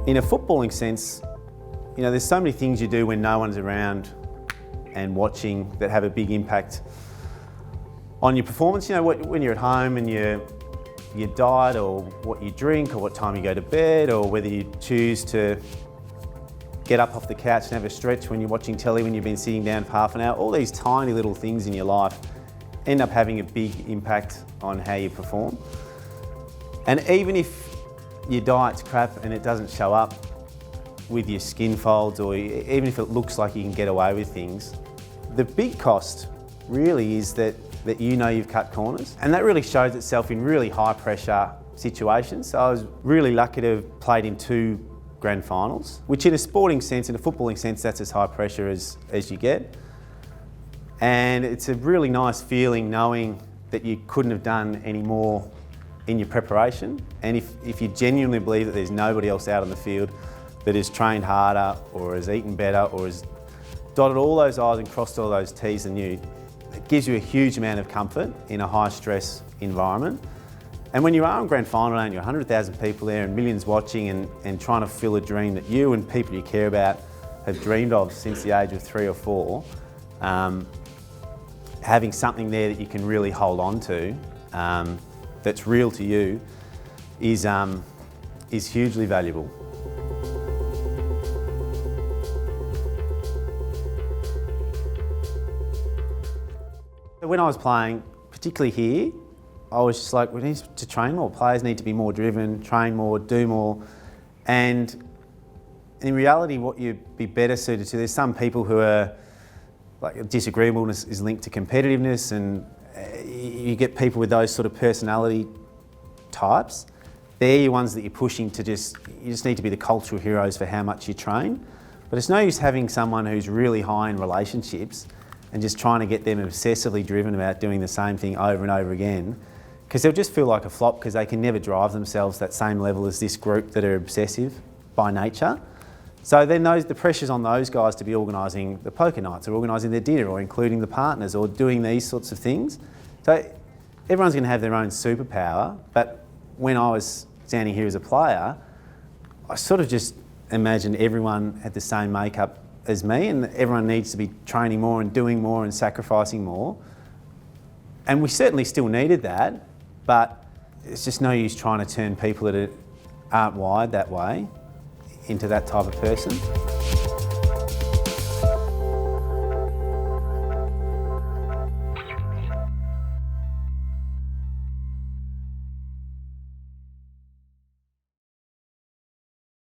In a footballing sense, there's so many things you do when no one's around and watching that have a big impact on your performance. When you're at home and your diet, or what you drink, or what time you go to bed, or whether you choose to get up off the couch and have a stretch when you're watching telly when you've been sitting down for half an hour. All these tiny little things in your life end up having a big impact on how you perform. And even if your diet's crap and it doesn't show up with your skin folds, or even if it looks like you can get away with things, the big cost really is that you've cut corners. And that really shows itself in really high pressure situations. So I was really lucky to have played in 2 grand finals, which in a sporting sense, in a footballing sense, that's as high pressure as you get. And it's a really nice feeling knowing that you couldn't have done any more in your preparation. And if you genuinely believe that there's nobody else out on the field that has trained harder, or has eaten better, or has dotted all those I's and crossed all those T's than you, it gives you a huge amount of comfort in a high stress environment. And when you are in grand final and you're 100,000 people there and millions watching, and trying to fill a dream that you and people you care about have dreamed of since the age of 3 or 4, having something there that you can really hold on to, that's real to you, is hugely valuable. When I was playing, particularly here, I was just like, we need to train more. Players need to be more driven, train more, do more. And in reality, what you'd be better suited to, there's some people who are, like, disagreeableness is linked to competitiveness, and you get people with those sort of personality types. They're your ones that you're pushing to you just need to be the cultural heroes for how much you train. But it's no use having someone who's really high in relationships and just trying to get them obsessively driven about doing the same thing over and over again, because they'll just feel like a flop because they can never drive themselves that same level as this group that are obsessive by nature. So then the pressure's on those guys to be organising the poker nights, or organising their dinner, or including the partners, or doing these sorts of things. So everyone's going to have their own superpower, but when I was standing here as a player, I sort of just imagined everyone had the same makeup as me, and everyone needs to be training more and doing more and sacrificing more. And we certainly still needed that, but it's just no use trying to turn people that aren't wired that way into that type of person.